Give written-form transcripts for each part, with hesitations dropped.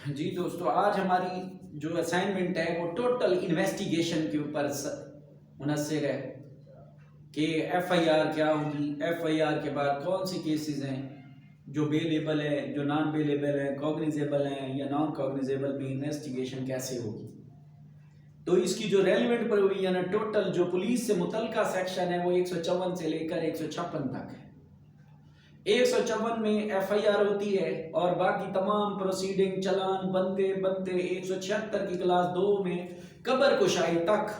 جی دوستو، آج ہماری جو اسائنمنٹ ہے وہ ٹوٹل انویسٹیگیشن کے اوپر منحصر ہے کہ ایف آئی آر کیا ہوگی، ایف آئی آر کے بعد کون سی کیسز ہیں جو بیلیبل ہے، جو نان بیلیبل ہے، کوگنیزیبل ہیں یا نان کوگنیزیبل، بھی انویسٹیگیشن کیسے ہوگی۔ تو اس کی جو ریلیونٹ پروویژن ہے، ٹوٹل جو پولیس سے متعلقہ سیکشن ہے وہ 154 سے لے کر 156 تک ہے۔ 154 میں ایف آئی آر ہوتی ہے اور باقی تمام پروسیڈنگ چلان بنتے 176 کی کلاس 2 میں قبر کشائی تک۔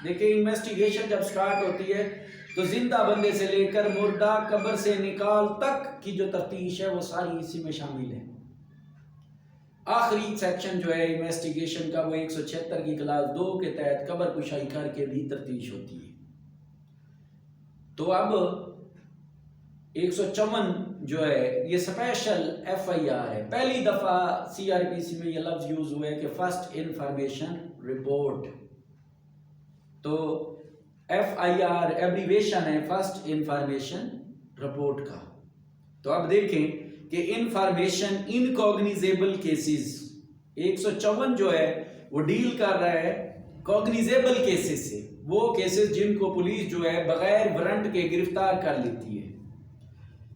دیکھیں انویسٹیگیشن جب سٹارٹ ہوتی ہے تو زندہ بندے سے لے کر مردہ قبر سے نکال تک کی جو تفتیش ہے وہ ساری اسی میں شامل ہے۔ آخری سیکشن جو ہے انویسٹیگیشن کا وہ 176 کی کلاس 2 کے تحت قبر کشائی کر کے بھی تفتیش ہوتی ہے۔ تو اب 154 جو ہے یہ سپیشل ایف آئی آر ہے۔ پہلی دفعہ سی آر پی سی میں یہ لفظ یوز ہوا ہے کہ فرسٹ انفارمیشن رپورٹ۔ تو ایف آئی آر ایبریویشن ہے فرسٹ انفارمیشن رپورٹ کا۔ تو اب دیکھیں کہ انفارمیشن انکوگنیزیبل کیسز 154 جو ہے وہ ڈیل کر رہا ہے کوگنیزیبل کیسز سے، وہ کیسز جن کو پولیس جو ہے بغیر وارنٹ کے گرفتار کر لیتی ہے۔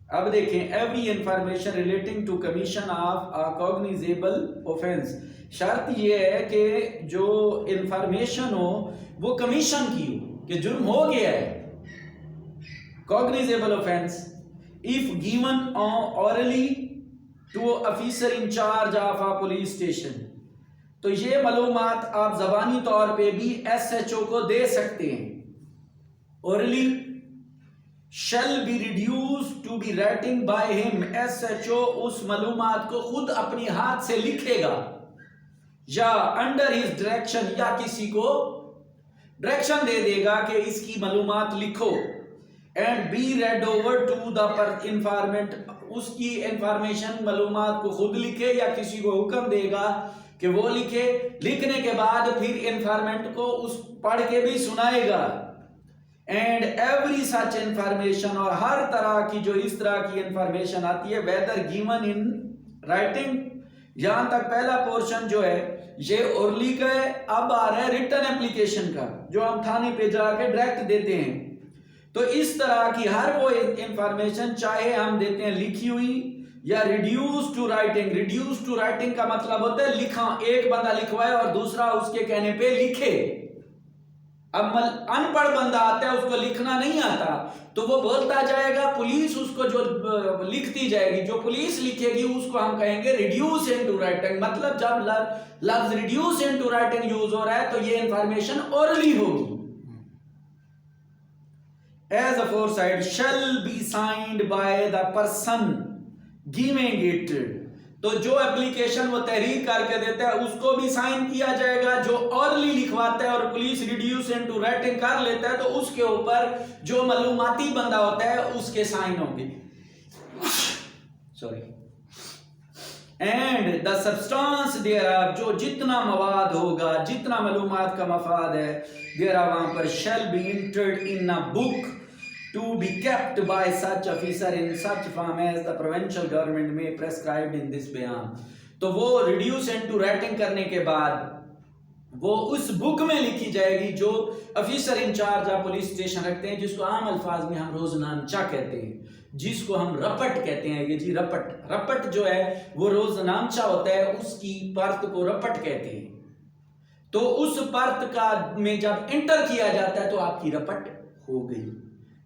اب دیکھیں every information relating to commission of a cognizable offence, شرط یہ ہے کہ جو انفارمیشن ہو وہ کمیشن کی ہو کہ جرم ہو گیا ہے، کوگنیزیبل offence if given orally to officer in charge of a police station۔ تو یہ معلومات آپ زبانی طور پہ بھی ایس ایچ او کو دے سکتے ہیں۔ orally shall be reduced to be writing by him، S H O اس معلومات کو خود اپنی ہاتھ سے لکھے گا یا under his direction، یا کسی کو ڈائریکشن دے دے گا کہ اس کی معلومات لکھو۔ and be read over to the informant، اس کی انفارمیشن معلومات کو خود لکھے یا کسی کو حکم دے گا کہ وہ لکھے۔ لکھنے کے بعد پھر انفارمنٹ کو اس پڑھ کے بھی سنائے گا۔ and every such information، اور ہر طرح کی جو اس طرح کی انفارمیشن آتی ہے whether given in writing، یہاں تک پہلا پورشن جو ہے یہ اورلی کا ہے، اب آ رہا ہے ریٹن اپلیکیشن کا جو ہم تھانے پہ جا کے ڈائریکٹ دیتے ہیں۔ تو اس طرح کی ہر وہ انفارمیشن چاہے ہم دیتے ہیں لکھی ہوئی یا reduce to writing. Reduce to writing کا مطلب ہوتا ہے لکھا، ایک بندہ لکھوائے اور دوسرا اس کے کہنے پہ لکھے۔ اب ان پڑھ بندہ آتا ہے، اس کو لکھنا نہیں آتا تو وہ بولتا جائے گا، پولیس اس کو جو لکھتی جائے گی، جو پولیس لکھے گی اس کو ہم کہیں گے ریڈیوس انٹو رائٹنگ۔ مطلب جب لفظ ریڈیوس انٹو رائٹنگ یوز ہو رہا ہے تو یہ انفارمیشن اورلی ہوگی۔ as aforesaid shall be signed by the person giving it، تو جو اپلیکیشن وہ تحریر کر کے دیتا ہے اس کو بھی سائن کیا جائے گا۔ جو اورلی لکھواتا ہے اور پولیس ریڈیوس انٹو رائٹنگ کر لیتا ہے تو اس کے اوپر جو معلوماتی بندہ ہوتا ہے اس کے سائن ہوں گے۔ اینڈ دا سبسٹانس thereof، جو جتنا مواد ہوگا، جتنا معلومات کا مفاد ہے thereof وہاں پر shall be entered in a book to be kept by such officer in such form as the provincial government may prescribed in this بیان۔ تو وہ ریڈیوس انٹو رائٹنگ کرنے کے بعد وہ اس بک میں لکھی جائے گی جو افیسر انچارج آپ پولیس اسٹیشن رکھتے ہیں، جس کو عام الفاظ میں ہم روزنامچہ کہتے ہیں، جس کو ہم رپٹ کہتے ہیں۔ یہ جی رپٹ جو ہے وہ روزنامچہ ہوتا ہے، اس کی پرت کو رپٹ کہتے ہیں۔ تو اس پرت کا میں جب انٹر کیا جاتا ہے تو آپ کی رپٹ ہو گئی۔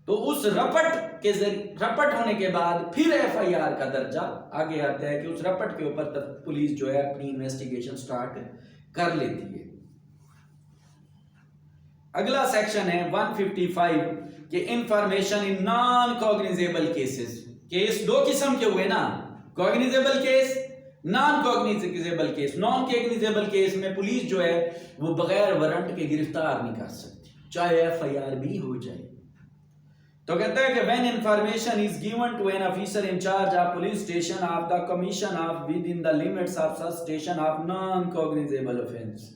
تو اس رپٹ کے ذریعے، رپٹ ہونے کے بعد پھر ایف آئی آر کا درجہ آگے آتا ہے کہ اس رپٹ کے اوپر پولیس جو ہے اپنی انویسٹیگیشن سٹارٹ کر لیتی ہے۔ اگلا سیکشن ہے 155 کہ information in non cognizable cases. Case دو قسم کے ہوئے نا، cognizable case, non cognizable case. Non cognizable case میں پولیس جو ہے وہ بغیر وارنٹ کے گرفتار نہیں کر سکتی، چاہے ایف آئی آر بھی ہو جائے۔ تو کہتا ہے کہ when information is given to an officer in charge of police station of the commission of within the limits of such station of non-cognizable offense،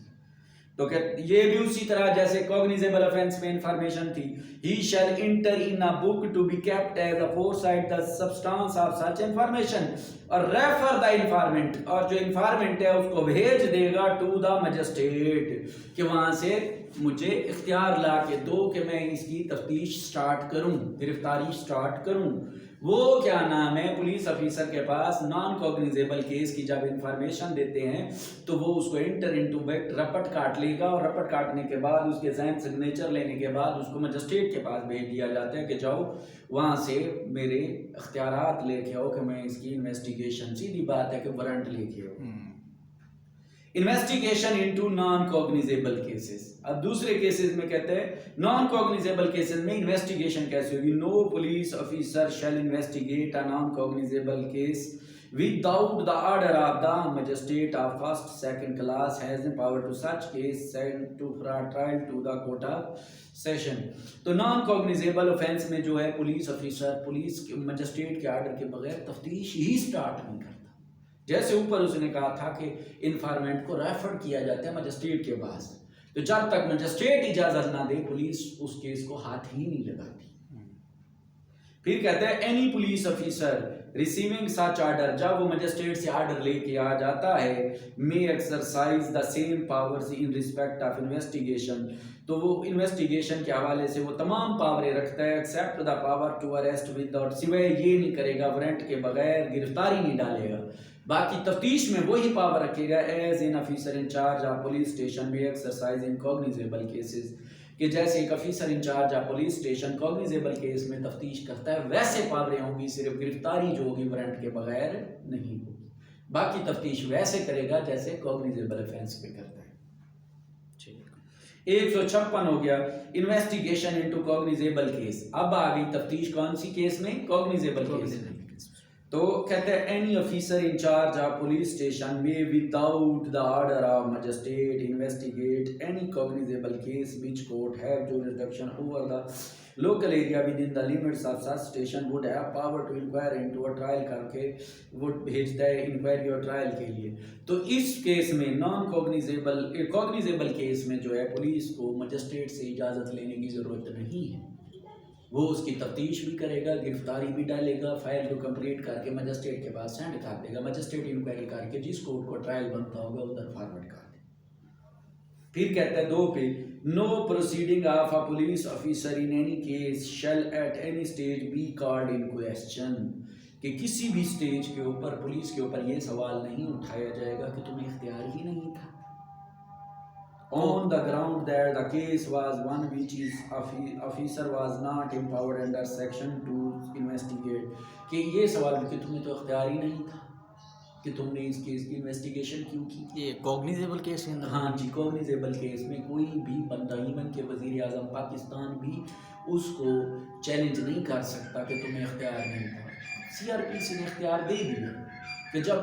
تو کہ یہ بھی اسی طرح جیسے کوگنیزیبل offense میں انفارمیشن تھی, he shall enter in a book to be kept as a foresight the substance of such information, اور refer the informant, اور جو انفارمنٹ ہے اس کو بھیج دے گا to the magistrate, کہ وہاں سے مجھے اختیار لا کے دو کہ میں اس کی تفتیش سٹارٹ کروں, گرفتاری سٹارٹ کروں. وہ کیا نام ہے, پولیس افیسر کے پاس نان کوگنیزیبل کیس کی جب انفارمیشن دیتے ہیں تو وہ اس کو انٹر انٹو بیکٹ رپٹ کاٹ لے گا, اور رپٹ کاٹنے کے بعد اس کے ذہن سگنیچر لینے کے بعد اس کو مجسٹریٹ کے پاس بھیج دیا جاتا ہے کہ جاؤ وہاں سے میرے اختیارات لے کے آؤ کہ میں اس کی انویسٹیگیشن, سیدھی بات ہے کہ وارنٹ لے کے آؤ. Investigation into non cognizable cases. اب دوسرے کیسز میں کہتے ہیں نان کوگنیزیبل کیسز میں انویسٹیگیشن کیسے ہوگی. No police officer shall investigate a non cognizable case without the order of the magistrate of first second class has the power to such case send to for trial to the court of session. تو naan کوگنیزیبل offense میں جو ہے police officer police magistrate کے order کے بغیر تفتیش ہی start نہیں کرتا. جیسے اوپر اس نے کہا تھا کہ انفارمنٹ کو ریفر کیا جاتا ہے مجسٹریٹ کے پاس, تو جب تک مجسٹریٹ اجازت نہ دے پولیس اس کیس کو ہاتھ ہی نہیں لگاتی. پھر کہتے ہیں any police officer receiving such order, جب وہ مجسٹریٹ سے آرڈر لے کے آ جاتا ہے, may exercise the same powers in respect of investigation, تو وہ انویسٹیگیشن کے حوالے سے وہ تمام پاوریں رکھتا ہے except the power to arrest without, سوائے یہ نہیں کرے گا وارنٹ کے بغیر گرفتاری نہیں ڈالے گا, باقی تفتیش میں وہی پاور رکھے گا as in officer in charge of police station میں ایکسرسائز ان کوگنیزیبل کیسز, کہ جیسے ایک officer in charge of police station cognizable case میں تفتیش کرتا ہے ویسے پاوریں ہوں گی, صرف گرفتاری جو ہوگی وارنٹ کے بغیر نہیں ہوگی, باقی تفتیش ویسے کرے گا جیسے کوگنیزیبل افینس پہ کرتا ہے. 156 ہو گیا انویسٹیگیشن انٹو کوگنیزیبل کیس. اب آ گئی تفتیش کون سی کیس میں, کوگنیزیبل کیس میں. تو کہتے ہیں any officer in charge of police station میں without the order of magistrate investigate any cognizable case which court have jurisdiction over the local area within the limits of such station would have power to inquire into a trial, کر کے وہ بھیجتا ہے inquiry اور trial کے لیے. تو اس case میں نان کوگنیزیبل کیس میں جو ہے پولیس کو مجسٹریٹ سے اجازت لینے کی ضرورت نہیں ہے, وہ اس کی تفتیش بھی کرے گا, گرفتاری بھی ڈالے گا, فائل کو کمپلیٹ کر کے مجسٹریٹ کے پاس سینڈ کر دے گا, مجسٹریٹ انکوائری کر کے جس کورٹ کو ٹرائل بنتا ہوگا ادھر فارورڈ کر دے. پھر کہتا ہے 2 پہ no proceeding of a police officer in any case shall at any stage be called in question, کہ کسی بھی اسٹیج کے اوپر پولیس کے اوپر یہ سوال نہیں اٹھایا جائے گا کہ تمہیں اختیار ہی نہیں تھا, on the ground that the case was one which is officer was not empowered under section 2 investigate, کہ یہ سوال کہ تمہیں تو اختیار ہی نہیں تھا کہ تم نے اس کیس کی انویسٹیگیشن کیوں کی. یہ کوگنیزیبل کیس ہے. ہاں جی, کوگنیزیبل کیس میں کوئی بھی بندہ ایون کہ وزیر اعظم پاکستان بھی اس کو چیلنج نہیں کر سکتا کہ تمہیں اختیار نہیں تھا. سی آر پی سی نے اختیار دے دیا کہ جب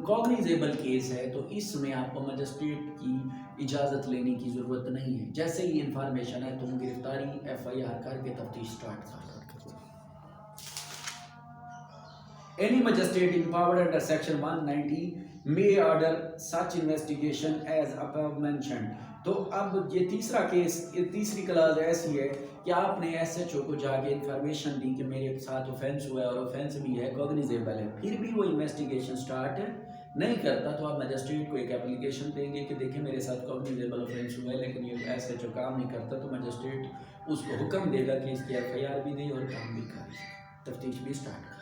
کوگنیزیبل کیس ہے تو اس میں آپ کو مجسٹریٹ کی اجازت لینے کی ضرورت نہیں ہے, جیسے ہی انفارمیشن ہے تم گرفتاری ایف آئی آر کر کے تفتیش سٹارٹ کر. Any magistrate empowered under section 190 may order such investigation as above mentioned. تو اب یہ تیسرا کیس, یہ تیسری کلاس ایسی ہے کہ آپ نے ایس ایچ او کو جا کے انفارمیشن دی کہ میرے ساتھ اوفینس ہوا ہے اور اوفینس بھی ہے, کوگنیزیبل ہے, پھر بھی وہ انویسٹیگیشن سٹارٹ نہیں کرتا, تو آپ مجسٹریٹ کو ایک اپلیکیشن دیں گے کہ دیکھیں میرے ساتھ کوگنیزیبل اوفینس ہوا ہے لیکن یہ ایس ایچ او کام نہیں کرتا, تو مجسٹریٹ اس کو حکم دے گا کہ اس کی ایف آئی آر بھی دے اور کام بھی کرے, تفتیش بھی سٹارٹ کرے.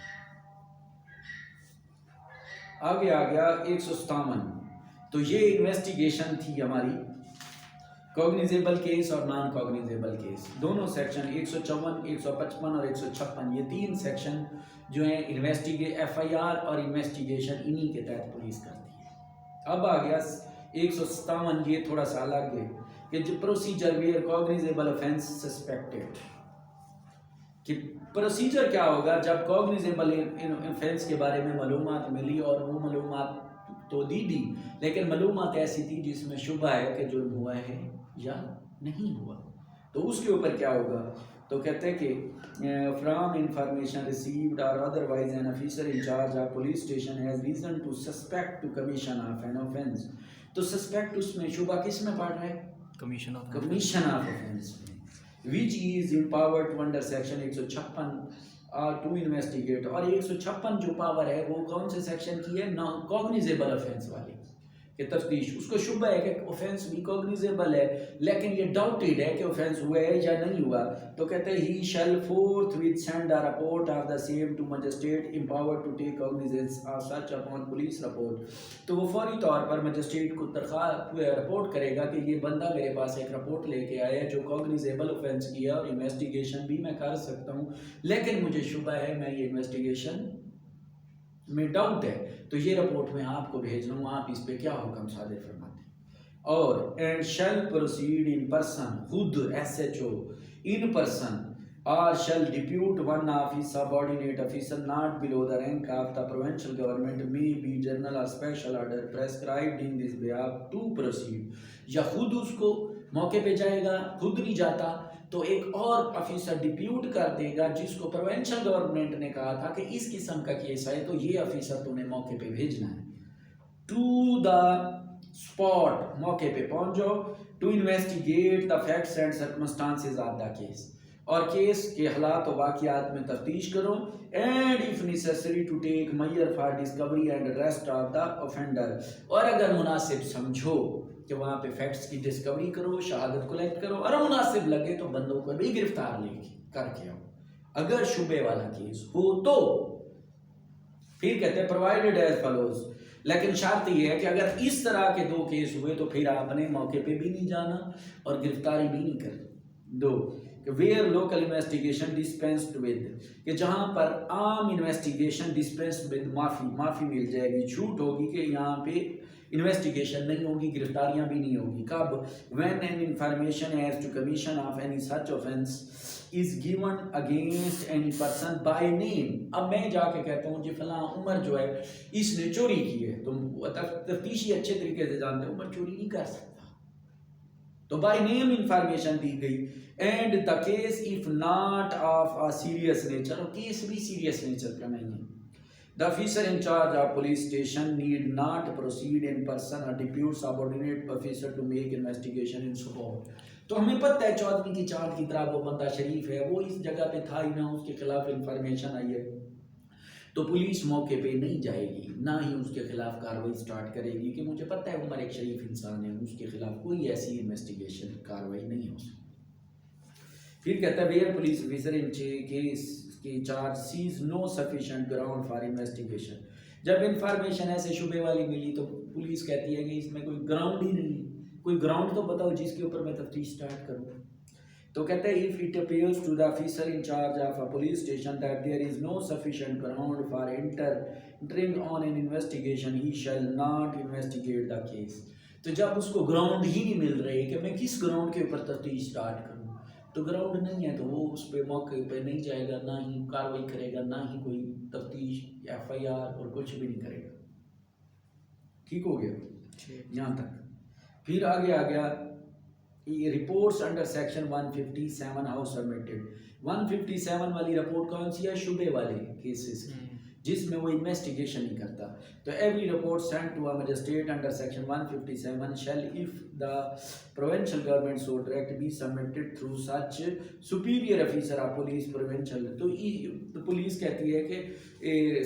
آگے آ گیا 157. تو یہ انویسٹیگیشن تھی ہماری کوگنیزیبل کیس اور نان کوگنیزیبل کیس, دونوں سیکشن 154, 155 اور 156, یہ 3 سیکشن جو ہیں ایف آئی آر اور انویسٹیگیشن انہی کے تحت پولیس کرتی ہے. اب آ گیا 157, یہ تھوڑا سا الگ ہے کہ جو پروسیجر ویئر کوگنیزیبل آفینس سسپیکٹڈ, کہ پروسیجر کیا ہوگا جب کوگنیزیبل آفینس کے بارے میں معلومات ملی اور وہ معلومات تو دی لیکن معلومات ایسی تھی جس میں شبہ ہے کہ جرم ہوا ہے یا نہیں ہوا, تو اس کے اوپر کیا ہوگا. تو کہتے ہیں کہ from information received or otherwise an officer in charge of police station has reason to suspect to commission of an offence. تو سسپیکٹ اس میں شبہ کس میں پڑ رہا ہے, کمیشن آف offence میں which is empowered to under section 156 to investigate. اور 156 جو پاور ہے وہ کون سے سیکشن کی ہے؟ cognizable offence والی کہ تفتیش. اس کو شبہ ہے کہ offence بھی cognizable ہے لیکن یہ doubted ہے کہ offence ہوا ہے یا نہیں ہوا. تو کہتے ہیں he shall forthwith send a report of the same to magistrate empowered to take cognizance of such upon police report. تو وہ فوری طور پر مجسٹریٹ کو رپورٹ کرے گا کہ یہ بندہ میرے پاس ایک رپورٹ لے کے آیا ہے جو cognizable offence کیا اور انویسٹیگیشن بھی میں کر سکتا ہوں لیکن مجھے شبہ ہے میں یہ انویسٹیگیشن میں ڈاؤٹ ہے تو یہ رپورٹ میں آپ کو بھیج رہا ہوں آپ اس پہ کیا حکم صادر فرماتے ہیں. اور and shall proceed in person خود SHO in person or shall depute one of his subordinate officer not below the rank of the provincial government may be general or special order prescribed in this behalf to proceed. یا خود اس کو موقع پہ جائے گا خود نہیں جاتا تو ایک اور آفیسر ڈپیوٹ کر دے گا جس کو پروونشل گورنمنٹ نے کہا تھا کہ اس قسم کا کیس ہے تو یہ آفیسر تو نے موقع پہ بھیجنا ہے. ٹو دا اسپاٹ موقع پہ پہنچ جاؤ to investigate the facts and circumstances of the case اور کیس کے حالات و واقعات میں تفتیش کرو. And if necessary to take measures for discovery and arrest of the offender اور اگر مناسب سمجھو کہ وہاں پہ فیکٹس کی ڈسکوری کرو شہادت کلیکٹ کرو اور مناسب لگے تو بندوں کو بھی گرفتار لے کر کے آؤ اگر شبے والا کیس ہو تو. پھر کہتے ہیں پرووائڈیڈ ایز فالوز لیکن شرط یہ ہے کہ اگر اس طرح کے دو کیس ہوئے تو پھر آپ نے موقع پہ بھی نہیں جانا اور گرفتاری بھی نہیں کرنی. دو ویئر لوکل انویسٹیگیشن ڈسپینسڈ ود کہ جہاں پر عام انویسٹیگیشن ڈسپینسڈ ود معافی مل جائے گی چھوٹ ہوگی کہ یہاں پہ انویسٹیگیشن نہیں ہوگی گرفتاریاں بھی نہیں ہوگی. کب؟ when an information as to commission of any such offence is given against any person by name. اب میں جا کے کہتا ہوں جی فلاں عمر جو ہے اس نے چوری کی ہے تو تفتیشی اچھے طریقے سے جانتے ہیں عمر چوری نہیں کر سکتا تو بائی نیم انفارمیشن دی گئی. And the case if not of a serious nature اور کیس بھی سیریس نیچر کا نہیں ہے. The officer in charge of police station need not proceed in person or depute subordinate officer to make investigation in support. تو ہمیں پتہ ہے چودھری کی چاند کی طرح وہ بندہ شریف ہے وہ اس جگہ پہ تھا ہی نہ اس کے خلاف انفارمیشن آئی ہے تو پولیس موقع پہ نہیں جائے گی نہ ہی اس کے خلاف کاروائی سٹارٹ کرے گی کہ مجھے پتہ ہے عمر ایک شریف انسان ہے اس کے خلاف کوئی ایسی انویسٹیگیشن کاروائی نہیں ہو سکتی. پھر کہتا ہے where police officer in case کی charge sees no sufficient ground for investigation. جب انفارمیشن ایسے شبے والی ملی تو پولیس کہتی ہے کہ اس میں کوئی گراؤنڈ ہی نہیں کوئی گراؤنڈ تو بتاؤ جس کے اوپر میں تفتیش سٹارٹ کروں. تو کہتے ہیں if it appears to the officer in charge of a police station that there is no sufficient ground for entering on an investigation he shall not investigate the case. تو جب اس کو گراؤنڈ ہی نہیں مل رہی کہ میں کس گراؤنڈ کے اوپر تفتیش سٹارٹ کروں تو گراؤنڈ نہیں ہے تو وہ اس پہ موقع پہ نہیں جائے گا نہ ہی کاروائی کرے گا نہ ہی کوئی تفتیش FIR اور کچھ بھی نہیں کرے گا. ٹھیک ہو گیا یہاں تک. پھر آگے آ گیا reports under section 157 house submitted. 157 والی رپورٹ کون سی ہے؟ شبے والے کیسز کی جس میں وہ انویسٹیگیشن نہیں کرتا. تو every report sent to a magistrate under section 157 shall if the provincial government so direct be submitted through such superior officer of police provincial. تو پولیس کہتی ہے کہ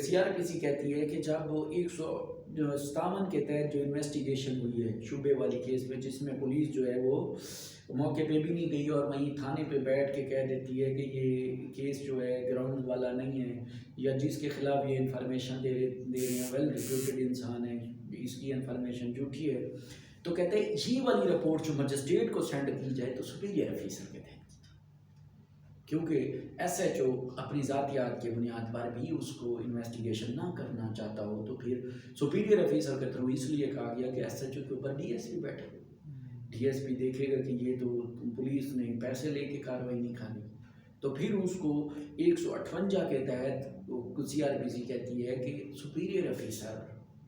CRPC کہتی ہے کہ جب 157 کے تحت جو انویسٹیگیشن ہوئی ہے شبے والی کیس میں جس میں پولیس جو ہے وہ موقع پہ بھی نہیں گئی اور وہیں تھانے پہ بیٹھ کے کہہ دیتی ہے کہ یہ کیس جو ہے گراؤنڈ والا نہیں ہے یا جس کے خلاف یہ انفارمیشن دے رہے ہیں ویل ریپیوٹیڈ انسان ہے اس کی انفارمیشن جھوٹی ہے تو کہتے ہیں یہ والی رپورٹ جو مجسٹریٹ کو سینڈ کی جائے تو سپیریئر آفیسر کے تحت کیونکہ SHO اپنی ذاتیات کے بنیاد پر بھی اس کو انویسٹیگیشن نہ کرنا چاہتا ہو تو پھر سپیریئر آفیسر کے تھرو اس لیے کہا گیا کہ SHO کے اوپر DSP بیٹھے. DSP دیکھے گا کہ یہ تو پولیس نے پیسے لے کے کاروائی نہیں کھانی تو پھر اس کو 158 کے تحت CRPC کہتی ہے کہ سپیریئر آفیسر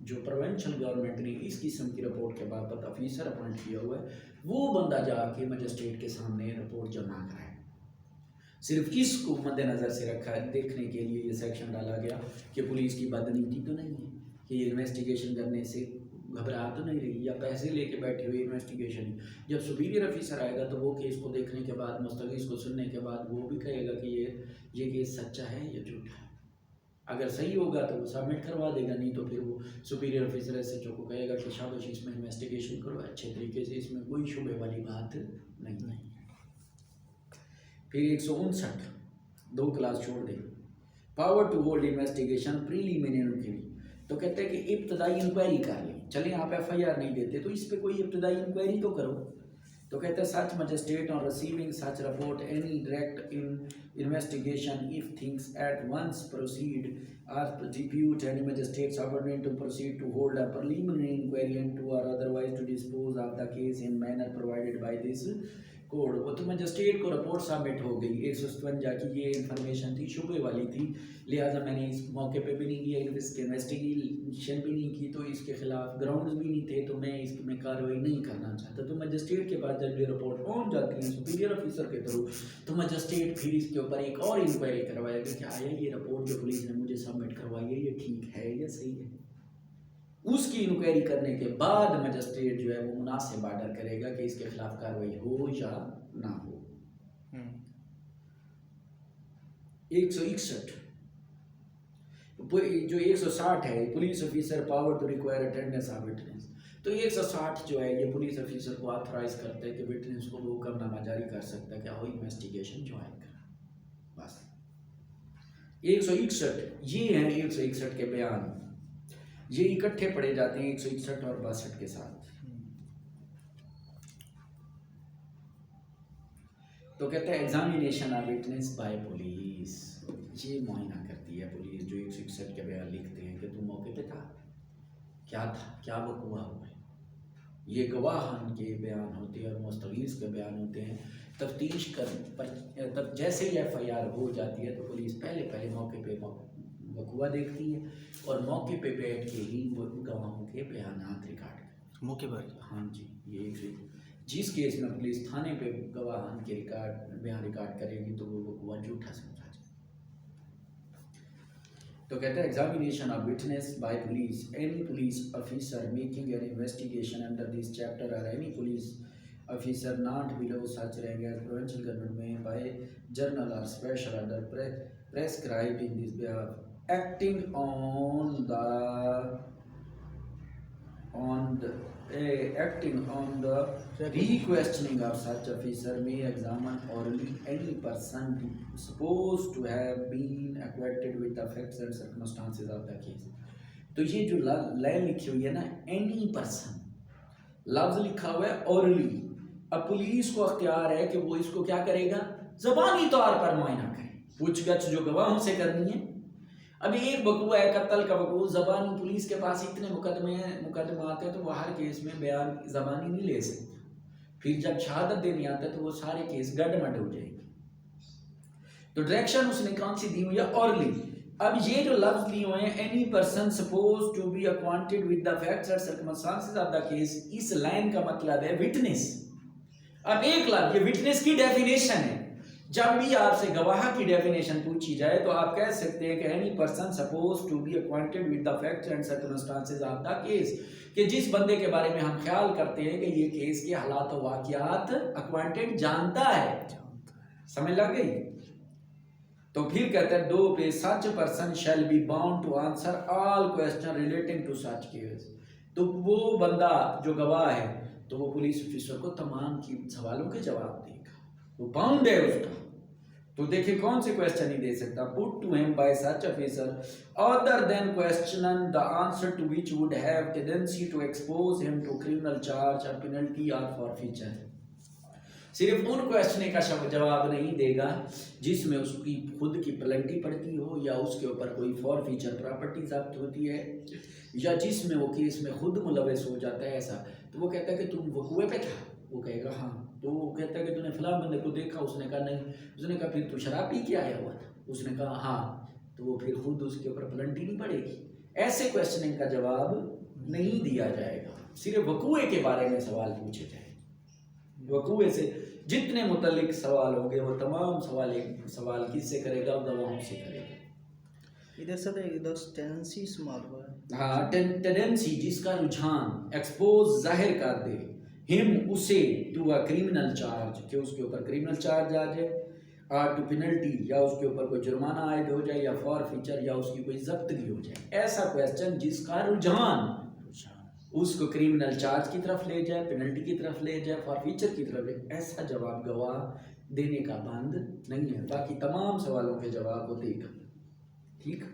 جو پروونشل گورنمنٹ نے اس قسم کی رپورٹ کے بابت آفیسر اپوائنٹ کیا ہوا ہے وہ بندہ جا کے مجسٹریٹ کے سامنے رپورٹ جمع کرائے. صرف اس کو مد نظر سے رکھا دیکھنے کے لیے یہ سیکشن ڈالا گیا کہ پولیس کی بدنیتی تو نہیں ہے کہ یہ انویسٹیگیشن کرنے سے گھبرا تو نہیں رہی یا پیسے لے کے بیٹھی ہوئی انویسٹیگیشن. جب سپیریئر آفیسر آئے گا تو وہ کیس کو دیکھنے کے بعد مستفیض کو سننے کے بعد وہ بھی کہے گا کہ یہ کیس سچا ہے یا جھوٹا ہے. اگر صحیح ہوگا تو وہ سبمٹ کروا دے گا, نہیں تو پھر وہ superior officer S H O کو کہے گا کہ شاباش اس میں انویسٹیگیشن کرو اچھے طریقے سے, اس میں کوئی شبہ والی بات نہیں. پھر 159 دو کلاس چھوڑ دیں, power to hold investigation preliminary. تو کہتے ہیں کہ ابتدائی انکوائری کر لیں. چلیں آپ ایف آئی آر نہیں دیتے تو اس پہ کوئی ابتدائی انکوائری تو کرو. تو کہتے ہیں such magistrate on receiving such report any direct investigation if things at once proceed as depute any magistrate subordinate to proceed to hold a preliminary inquiry and to or otherwise to dispose of the case in manner provided by this code. وہ تو magistrate کو report submit ہو گئی 157 کی, یہ information تھی شبہ والی تھی, لہٰذا میں نے اس موقع پہ بھی نہیں کیا, انویسٹیگیشن بھی نہیں کی, تو اس کے خلاف گراؤنڈز بھی نہیں تھے, تو میں اس میں کارروائی نہیں کرنا چاہتا. تو مجسٹریٹ کے پاس جب یہ رپورٹ پہنچ جاتی ہے سپیریئر آفیسر کے تھرو, تو مجسٹریٹ پھر اس کے اوپر ایک اور انکوائری کروائے گا کہ آیا یہ رپورٹ جو پولیس نے مجھے سبمٹ کروائی ہے یہ ٹھیک ہے یا صحیح ہے. اس کی انکوائری کرنے کے بعد مجسٹریٹ جو ہے وہ مناسب آرڈر کرے گا کہ اس کے خلاف کارروائی ہو یا نہ ہو. 161 جو 160 ہے police officer power to require attendance of witness. تو 160 جو ہے یہ پولیس آفیسر کو آتھرائز کرتا ہے کہ وٹنس کو وہ حکم نامہ جاری کر سکتا ہے کہ وہ انویسٹیگیشن جوائن کرنا. بس 161 یہ ہیں 161 کے بیان, یہ اکٹھے پڑھے جاتے ہیں 161 اور 62 کے ساتھ. تو کہتا ہے examination of witness by police, یہ معائنہ کرتی ہے پولیس. جو 161 کے بیان لکھتے ہیں کہ تم موقع پہ تھا, کیا وقوع ہوا ہے. یہ گواہان کے بیان ہوتے ہیں اور مستغیث کے بیان ہوتے ہیں. تفتیش تب جیسے ہی ایف آئی آر ہو جاتی ہے تو پولیس پہلے موقع پہ وقوع دیکھتی ہے اور موقع پہ بیٹھ کے ہی گواہوں کے بیانات ریکارڈ کرتی موقع پر. ہاں جی, یہ جس کیس میں پولیس تھانے پہ گواہان کے بیان ریکارڈ کرے گی تو وہ وقوع جھوٹا سمجھا جائے. تو کہتے ہیں examination of witness by police, any police officer making an investigation under this chapter اور any police officer not below such rank as provincial government may by journal or special order prescribed in this behalf acting on the re-questioning of such officer may examine orally any person supposed to have been acquainted with the facts and circumstances of the case. تو یہ جو line لکھی ہوئی ہے نا, any person لفظ لکھا ہوا ہے orally. اب پولیس کو اختیار ہے کہ وہ اس کو کیا کرے گا, زبانی طور پر معائنہ کرے. پوچھ گچھ جو گواہوں سے کرنی ہے, ابھی ایک وقوع ہے قتل کا وقوع, زبانی پولیس کے پاس اتنے مقدمات ہیں تو وہ ہر کیس میں بیان زبانی نہیں لے سکتے. پھر جب شہادت دینی آتا ہے تو وہ سارے کیس گڈ مڈ ہو جائیں گے. تو ڈائریکشن اس نے کون سی دی ہوئی ہے, orally. اب یہ جو لفظ لیے ہوئے ہیں any person supposed to be acquainted with the facts and circumstances of the case, اس لائن کا مطلب ہے witness. اب ایک لفظ یہ وٹنس کی ڈیفینیشن ہے. جب بھی آپ سے گواہ کی ڈیفینیشن پوچھی جائے تو آپ کہہ سکتے ہیں کہ any person suppose to be acquainted with the facts and circumstances of the case, کہ جس بندے کے بارے میں ہم خیال کرتے ہیں کہ یہ کیس کے حالات و واقعات اکوائنٹڈ جانتا ہے. سمجھ لگ گئی. تو پھر کہتے ہیں 2 پہ such person shall be bound to answer all question relating to such case. تو وہ بندہ جو گواہ ہے تو وہ پولیس آفیسر کو تمام کی سوالوں کے جواب دے گا, وہ باؤنڈ ہے اس کا. تو دیکھیں کون سے کویسچن نہیں دے سکتا. put to him by such officer other than question the answer to which would have tendency to expose him to criminal charge or penalty or forfeiture. صرف ان کویسچن کا جواب نہیں دے گا جس میں اس کی خود کی پلنٹی پڑتی ہو یا اس کے اوپر کوئی فارفیچر پراپرٹی ضبط ہوتی ہے یا جس میں وہ کیس میں خود ملوث ہو جاتا ہے ایسا. تو وہ کہتا ہے کہ تم وقوع پہ تھا, وہ کہے گا ہاں. تو وہ کہتا ہے کہ تم نے فلاں بندے کو دیکھا, اس نے کہا نہیں. اس نے کہا پھر تو شراب پی کے آیا ہوا تھا, اس نے کہا ہاں. تو وہ پھر خود اس کے اوپر پلنٹی نہیں پڑے گی. ایسے کویسچننگ کا جواب نہیں دیا جائے گا, صرف وقوع کے بارے میں سوال پوچھے جائیں. وقوع سے جتنے متعلق سوال ہوں گے وہ تمام سوال کس سے کرے گا, گواہوں سے کرے گا. ادھر سر ادھر ٹینڈنسی استعمال ہوا ہے. ہاں ٹینڈنسی جس کا رجحان ایکسپوز ظاہر کر دے ہم اسے ٹو اے کریمنل چارج کہ اس کے اوپر کریمنل چارج آ جائے اور ٹو پینلٹی یا اس کے اوپر کوئی جرمانہ عائد ہو جائے یا فار فیچر یا اس کی کوئی ضبطگی ہو جائے. ایسا کویسچن جس کا رجحان اس کو کریمنل چارج کی طرف لے جائے پینلٹی کی طرف لے جائے فار فیچر کی طرف لے ایسا جواب گواہ دینے کا بند نہیں ہے. باقی تمام سوالوں کے جواب وہ دے گا. ٹھیک.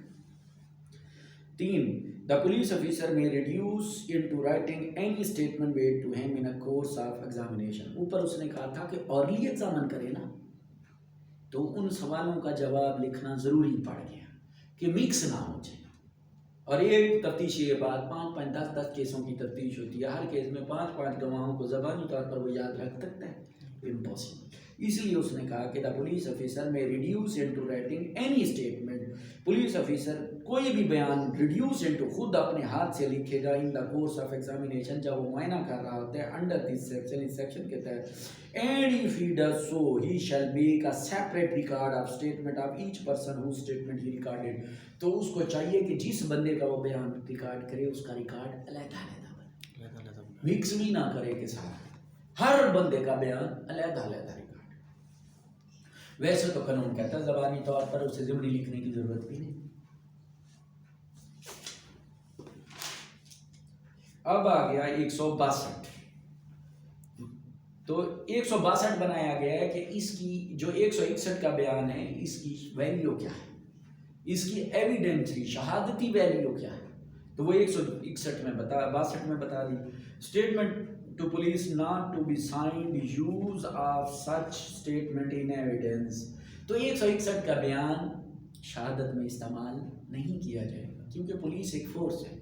3. The police officer may reduce into writing any statement made to him in a course of examination. اوپر اس نے کہا تھا کہ اورلی ایگزامن کرے نا تو ان سوالوں کا جواب لکھنا ضروری پڑ گیا کہ مکس نہ ہو جائے. اور ایک تفتیش یہ بات 5 10 کیسوں کی تفتیش ہوتی ہے. ہر کیس میں 5 گواہوں کو زبانی طور پر وہ یاد رکھ سکتا ہے؟ امپاسبل. اس لیے اس نے کہا کہ دا پولیس آفیسر میں reduce into writing any statement. Police officer کوئی بھی بیان ریڈیوس انٹو خود اپنے ہاتھ سے لکھے گا in the course of examination جب وہ معائنہ کر رہا ہوتا ہے انڈر دس سیکشن اس سیکشن کے تحت. And if he does so he shall make a separate record of statement of each person who statement he recorded. تو اس کو چاہیے کہ جس بندے کا وہ بیان ریکارڈ کرے اس کا ریکارڈ علیحدہ بنے, مکس بھی نہ کرے کے ساتھ ہر بندے کا بیان علیحدہ علیحدہ. ویسے تو قانون کہتا ہے زبانی طور پر اسے ضمنی لکھنے کی ضرورت بھی نہیں. اب آ گیا 162. تو 162 بنایا گیا ہے کہ اس کی جو 161 کا بیان ہے اس کی ویلیو کیا ہے, اس کی ایویڈنٹری شہادتی ویلیو کیا ہے. تو وہ 161 میں 62 میں بتا دی. Statement to police not to be signed use of such statement in evidence. تو 161 کا بیان شہادت میں استعمال نہیں کیا جائے گا کیونکہ پولیس ایک فورس ہے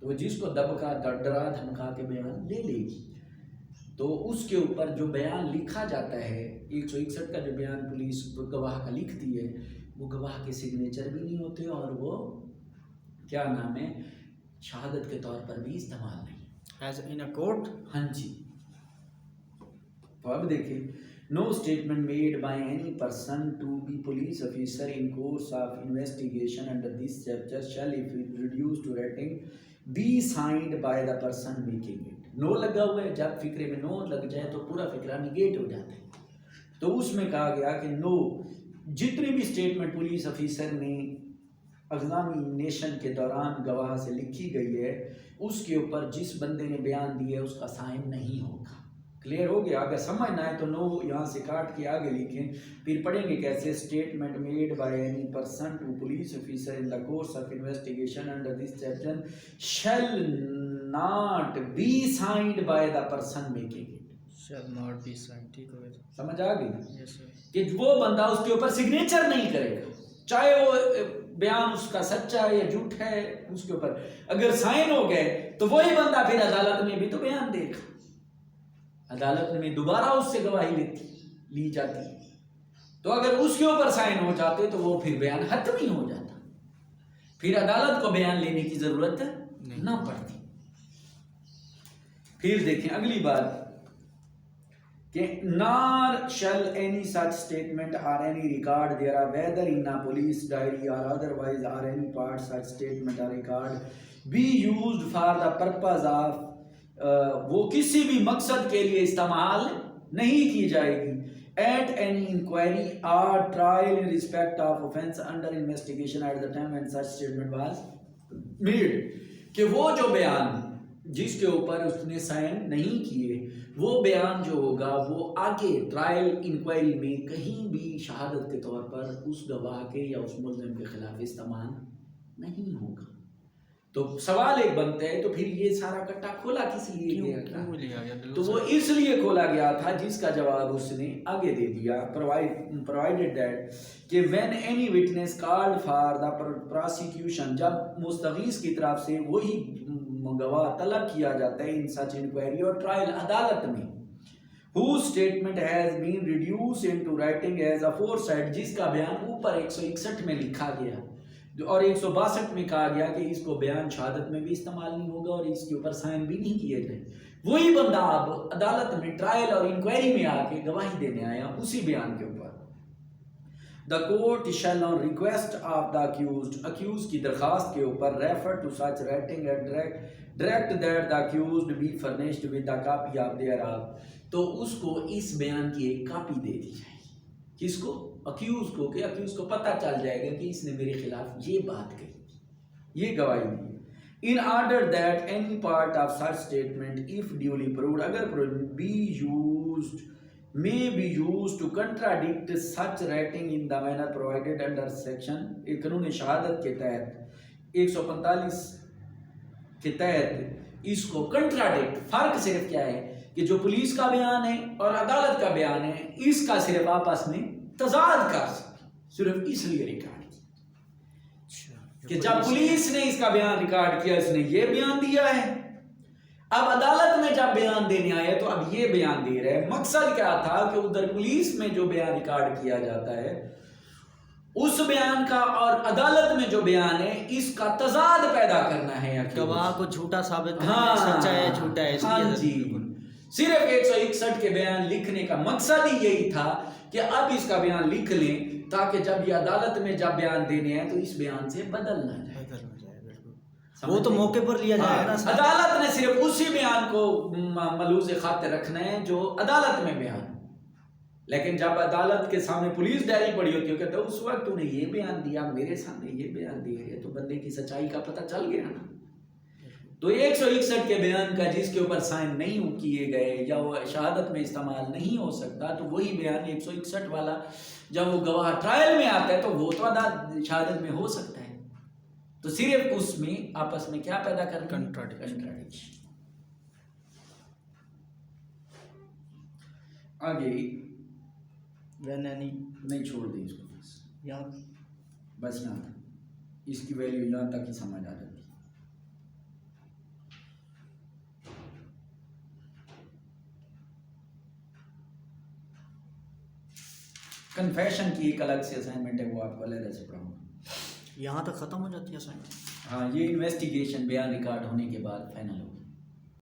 تو جس کو دبکا ڈرا دھمکا کے بیان لے لے گی. تو اس کے اوپر جو بیان لکھا جاتا ہے 161 کا جو بیان پولیس گواہ کا لکھتی ہے وہ گواہ کے سگنیچر بھی نہیں ہوتے اور وہ کیا نام ہے شہادت کے طور پر بھی استعمال نہیں ایز ان اے کورٹ. ہاں جی. تو اب دیکھیں no statement made by any person to be police officer in course of investigation under this chapter shall if reduced to writing be signed by the person making it. no لگا ہوا ہے, جب فکرے میں no لگ جائے تو پورا فکرہ negate ہو جاتا ہے. تو اس میں کہا گیا کہ no جتنی بھی اسٹیٹمنٹ پولیس آفیسر نے ایگزامینیشن کے دوران گواہ سے لکھی گئی ہے اس کے اوپر جس بندے نے بیان دیا ہے اس کا سائن نہیں ہوگا. کلیئر ہو گیا؟ اگر سمجھنا ہے تو نو یہاں سے کاٹ کے آگے لکھیں, پھر پڑھیں گے کیسے. Statement made by any person to police officer in the course of investigation under this chapter shall not be signed by the person making it. Shall not be signed. ٹھیک ہو گیا, سمجھ آ گئی یس سر. کہ وہ بندہ اس کے اوپر سگنیچر نہیں کرے گا چاہے وہ بیان اس کا سچا ہے یا جھوٹ ہے. اس کے اوپر اگر سائن ہو گئے تو وہی بندہ پھر عدالت میں بھی تو بیان دے گا. عدالت میں دوبارہ اس سے گواہی لی جاتی ہے. تو اگر اس کے اوپر سائن ہو جاتے تو وہ پھر بیان ختم ہی ہو جاتا, پھر عدالت کو بیان لینے کی ضرورت نہ پڑتی. پھر دیکھیں اگلی بات کہ nor shall any such statement or any record thereof whether in a police diary or otherwise or any part such statement or record be used for the purpose of وہ کسی بھی مقصد کے لیے استعمال نہیں کی جائے گی at any inquiry or trial in respect of offense under investigation at the time when such statement was made. کہ وہ جو بیان جس کے اوپر اس نے سائن نہیں کیے وہ بیان جو ہوگا وہ آگے ٹرائل انکوائری میں کہیں بھی شہادت کے طور پر اس گواہ کے یا اس ملزم کے خلاف استعمال نہیں ہوگا. تو سوال ایک بنتا ہے تو پھر یہ سارا کٹا کھولا کس لیے گیا تھا؟ تو وہ اس لیے کھولا گیا تھا جس کا جواب اس نے آگے دے دیا. provided that کہ when any witness called for the prosecution جب مستغیث کی طرف سے وہی گواہ طلب کیا جاتا ہے in such inquiry اور ٹرائل عدالت میں whose statement has been reduced into writing as aforesaid جس کا بیان اوپر 161 میں لکھا گیا اور 162 میں کہا گیا کہ اس کو بیان شہادت میں بھی استعمال نہیں ہوگا اور اس کے اوپر سائن بھی نہیں کیے جائیں. وہی بندہ اب عدالت میں ٹرائل اور انکوائری میں آ کے گواہی دینے آیا اسی بیان کے اوپر. The court shall on request of the accused کی درخواست کے اوپر refer to such writing and direct that the accused be furnished with a copy of thereof. تو اس کو اس بیان کی ایک کاپی دے دی جائے گی. کس کو؟ accused کو. کہ accused کو پتہ چل جائے گا کہ اس نے میرے خلاف یہ بات کہی, یہ گواہی دی. In order that any part of such statement, if duly proved, اگر may be used to contradict such writing in the manner provided under section قانون شہادت کے تحت 145 کے تحت اس کو کنٹراڈکٹ. فرق صرف کیا ہے کہ جو پولیس کا بیان ہے اور عدالت کا بیان ہے اس کا صرف آپس میں تضاد کر سکے, صرف اس لیے ریکارڈ کہ جب پولیس نے اس کا بیان ریکارڈ کیا اس نے یہ بیان دیا ہے, اب عدالت میں جب بیان دینے آئے تو اب یہ بیان دے رہے ہیں. مقصد کیا تھا کہ ادھر پولیس میں جو بیان ریکارڈ کیا جاتا ہے اس بیان کا اور عدالت میں جو بیان ہے اس کا تضاد پیدا کرنا ہے. گواہ کو جھوٹا ثابت کرنا ہے, سچا ہے جھوٹا ہے. ہاں جی, صرف 161 کے بیان لکھنے کا مقصد ہی یہی تھا کہ اب اس کا بیان لکھ لیں تاکہ جب یہ عدالت میں جب بیان دینے ہیں تو اس بیان سے بدل نہ جائے. وہ تو موقع پر لیا جائے گا. عدالت نے صرف اسی بیان کو ملحوظ خاطر رکھنا ہے جو عدالت میں بیان, لیکن جب عدالت کے سامنے پولیس ڈائری پڑی ہوتی ہے کہتے ہیں اس وقت تو نے یہ بیان دیا, میرے سامنے یہ بیان دیا ہے, تو بندے کی سچائی کا پتہ چل گیا نا. تو 161 کے بیان کا جس کے اوپر سائن نہیں کیے گئے یا وہ شہادت میں استعمال نہیں ہو سکتا, تو وہی بیان 161 والا جب وہ گواہ ٹرائل میں آتا ہے تو وہ تو شہادت میں ہو سکتا ہے. تو صرف اس میں آپس میں کیا پیدا کرنا, کنٹراڈکشن. آگے نہیں چھوڑ دیں اس کو, بس یہاں تک, اس کی ویلیو یہاں تک ہی سمجھ آ جاتی. کنفیشن کی ایک الگ سے اسائنمنٹ ہے, وہ آپ کو علیحدہ سے پڑھاؤں گا. یہاں تک ختم ہو جاتی ہے. ہاں, یہ انویسٹیگیشن بیان ریکارڈ ہونے کے بعد فائنل ہوگی.